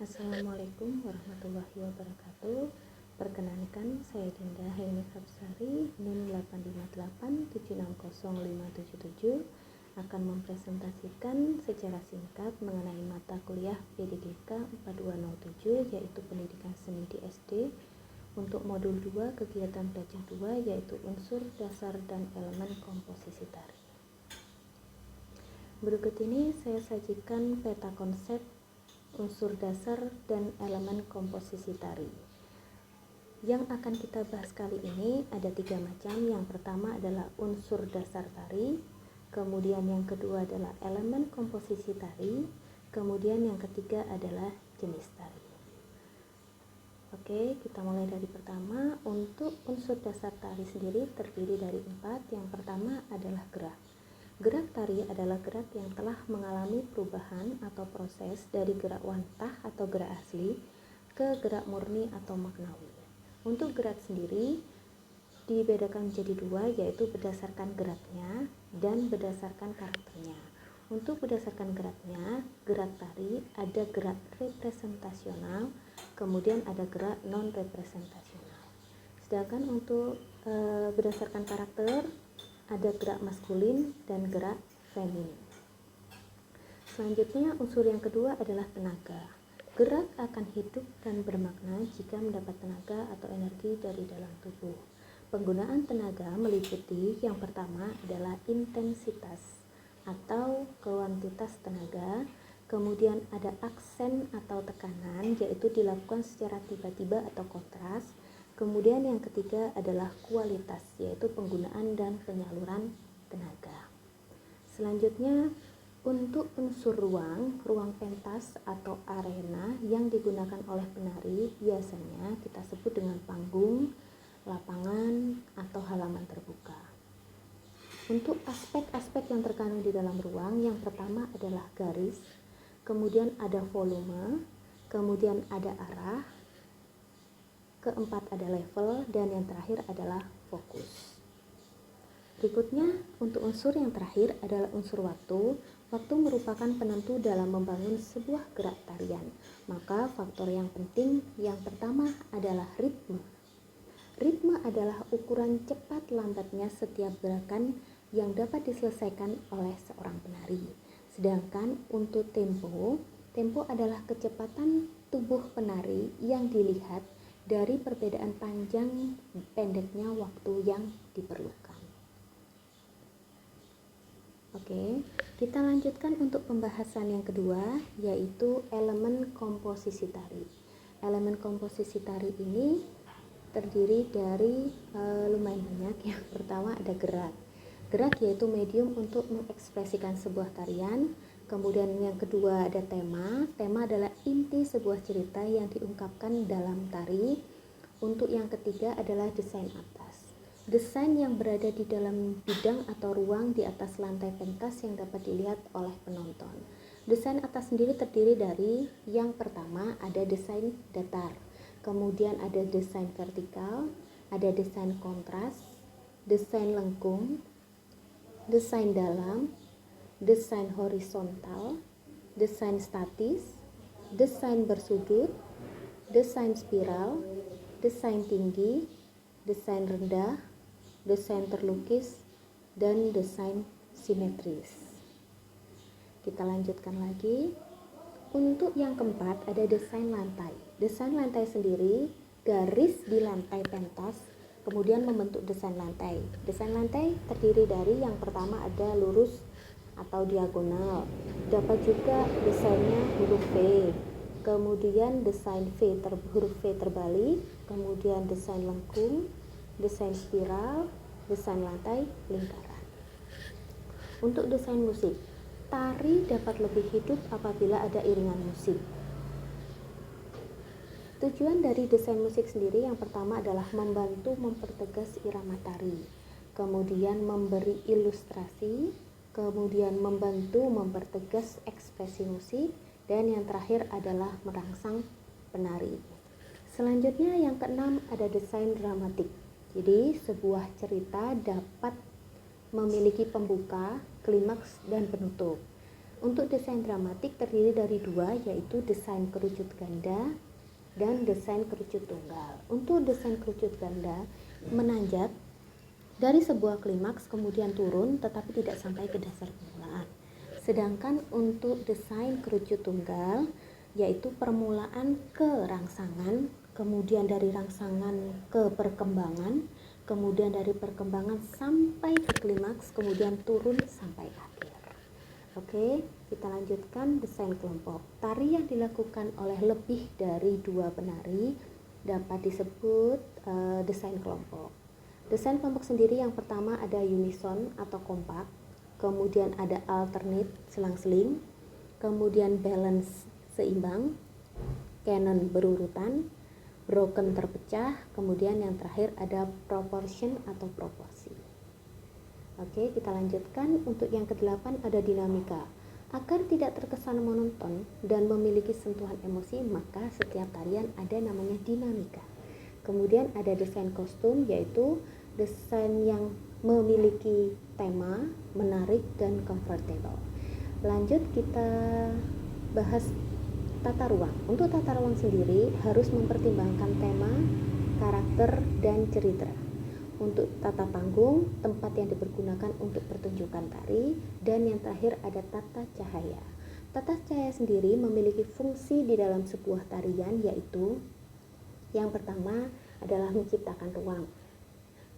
Assalamualaikum warahmatullahi wabarakatuh. Perkenalkan, saya Dinda Helmi Hapsari, NIM 858760577, akan mempresentasikan secara singkat mengenai mata kuliah PDDK 4207, yaitu Pendidikan Seni di SD, untuk modul 2 kegiatan belajar 2, yaitu unsur dasar dan elemen komposisi tari. Berikut ini saya sajikan peta konsep unsur dasar dan elemen komposisi tari. Yang akan kita bahas kali ini ada 3 macam. Yang pertama adalah unsur dasar tari, kemudian yang kedua adalah elemen komposisi tari, kemudian yang ketiga adalah jenis tari. Oke, kita mulai dari pertama. Untuk unsur dasar tari sendiri terdiri dari 4. Yang pertama adalah gerak. Gerak tari adalah gerak yang telah mengalami perubahan atau proses dari gerak wantah atau gerak asli ke gerak murni atau maknawi. Untuk gerak sendiri dibedakan menjadi 2, yaitu berdasarkan geraknya dan berdasarkan karakternya. Untuk berdasarkan geraknya, gerak tari ada gerak representasional, kemudian ada gerak non-representasional. Sedangkan untuk berdasarkan karakter ada gerak maskulin dan gerak feminin. Selanjutnya, unsur yang kedua adalah tenaga. Gerak akan hidup dan bermakna jika mendapat tenaga atau energi dari dalam tubuh. Penggunaan tenaga meliputi yang pertama adalah intensitas atau kuantitas tenaga, kemudian ada aksen atau tekanan, yaitu dilakukan secara tiba-tiba atau kontras. Kemudian yang ketiga adalah kualitas, yaitu penggunaan dan penyaluran tenaga. Selanjutnya, untuk unsur ruang pentas atau arena yang digunakan oleh penari biasanya kita sebut dengan panggung, lapangan, atau halaman terbuka. Untuk aspek-aspek yang terkandung di dalam ruang, yang pertama adalah garis, kemudian ada volume, kemudian ada arah, keempat ada level, dan yang terakhir adalah fokus. Berikutnya, untuk unsur yang terakhir adalah unsur waktu. Waktu merupakan penentu dalam membangun sebuah gerak tarian. Maka faktor yang penting yang pertama adalah ritme. Ritme adalah ukuran cepat lambatnya setiap gerakan yang dapat diselesaikan oleh seorang penari. Sedangkan untuk tempo adalah kecepatan tubuh penari yang dilihat dari perbedaan panjang pendeknya waktu yang diperlukan. Oke, kita lanjutkan untuk pembahasan yang kedua, yaitu elemen komposisi tari. Elemen komposisi tari ini terdiri dari lumayan banyak. Yang pertama ada gerak. Gerak yaitu medium untuk mengekspresikan sebuah tarian. Kemudian yang kedua ada tema. Tema adalah inti sebuah cerita yang diungkapkan dalam tari. Untuk yang ketiga adalah desain atas. Desain yang berada di dalam bidang atau ruang di atas lantai pentas yang dapat dilihat oleh penonton. Desain atas sendiri terdiri dari yang pertama ada desain datar. Kemudian ada desain vertikal, ada desain kontras, desain lengkung, desain dalam, desain horizontal, desain statis, desain bersudut, desain spiral, desain tinggi, desain rendah, desain terlukis, dan desain simetris. Kita lanjutkan lagi. Untuk yang keempat ada desain lantai. Desain lantai sendiri garis di lantai pentas kemudian membentuk desain lantai. Desain lantai terdiri dari yang pertama ada lurus atau diagonal. Dapat juga desainnya huruf V. Kemudian desain huruf V terbalik, kemudian desain lengkung, desain spiral, desain lantai lingkaran. Untuk desain musik, tari dapat lebih hidup apabila ada iringan musik. Tujuan dari desain musik sendiri yang pertama adalah membantu mempertegas irama tari, kemudian memberi ilustrasi, kemudian membantu mempertegas ekspresi musik, dan yang terakhir adalah merangsang penari. Selanjutnya yang keenam ada desain dramatik. Jadi sebuah cerita dapat memiliki pembuka, klimaks, dan penutup. Untuk desain dramatik terdiri dari dua, yaitu desain kerucut ganda dan desain kerucut tunggal. Untuk desain kerucut ganda menanjak dari sebuah klimaks kemudian turun tetapi tidak sampai ke dasar permulaan. Sedangkan untuk desain kerucut tunggal yaitu permulaan ke rangsangan, kemudian dari rangsangan ke perkembangan, kemudian dari perkembangan sampai ke klimaks, kemudian turun sampai akhir. Oke, kita lanjutkan desain kelompok. Tari yang dilakukan oleh lebih dari dua penari dapat disebut desain kelompok. Desain kelompok sendiri yang pertama ada unison atau kompak, kemudian ada alternate selang-seling, kemudian balance seimbang, canon berurutan, broken terpecah, kemudian yang terakhir ada proportion atau proporsi. Oke, kita lanjutkan. Untuk yang ke-8 ada dinamika. Agar tidak terkesan monoton dan memiliki sentuhan emosi, maka setiap tarian ada namanya dinamika. Kemudian ada desain kostum, yaitu desain yang memiliki tema, menarik, dan comfortable. Lanjut kita bahas tata ruang. Untuk tata ruang sendiri harus mempertimbangkan tema, karakter, dan cerita. Untuk tata panggung, tempat yang dipergunakan untuk pertunjukan tari, dan yang terakhir ada tata cahaya. Tata cahaya sendiri memiliki fungsi di dalam sebuah tarian, yaitu yang pertama adalah menciptakan ruang.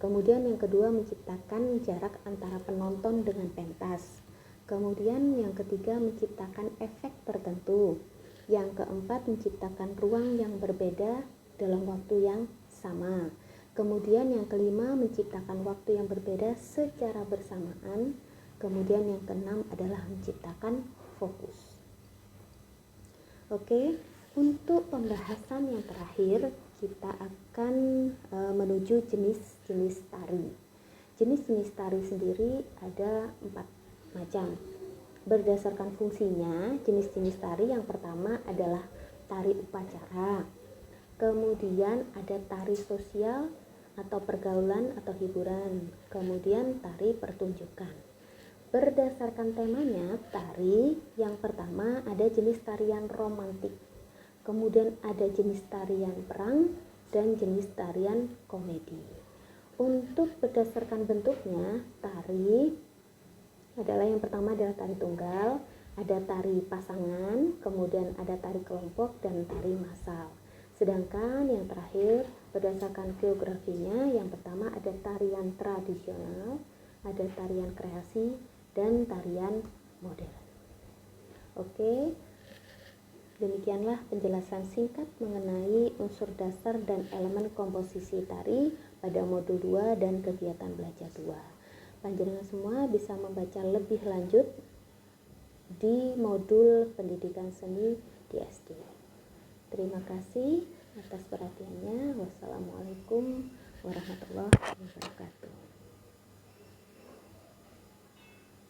Kemudian yang kedua menciptakan jarak antara penonton dengan pentas. Kemudian yang ketiga menciptakan efek tertentu. Yang keempat menciptakan ruang yang berbeda dalam waktu yang sama. Kemudian yang kelima menciptakan waktu yang berbeda secara bersamaan. Kemudian yang keenam adalah menciptakan fokus. Oke, untuk pembahasan yang terakhir kita akan menuju jenis-jenis tari. Jenis-jenis tari sendiri ada 4 macam. Berdasarkan fungsinya, jenis-jenis tari yang pertama adalah tari upacara. Kemudian ada tari sosial atau pergaulan atau hiburan. Kemudian tari pertunjukan. Berdasarkan temanya, tari yang pertama ada jenis tarian romantik. Kemudian ada jenis tarian perang dan jenis tarian komedi. Untuk berdasarkan bentuknya, tari adalah yang pertama adalah tari tunggal, ada tari pasangan, kemudian ada tari kelompok dan tari massal. Sedangkan yang terakhir berdasarkan geografinya, yang pertama ada tarian tradisional, ada tarian kreasi, dan tarian modern. Oke, demikianlah penjelasan singkat mengenai unsur dasar dan elemen komposisi tari pada modul 2 dan kegiatan belajar 2. Panjenengan semua bisa membaca lebih lanjut di modul pendidikan seni di SD. Terima kasih atas perhatiannya. Wassalamualaikum warahmatullahi wabarakatuh.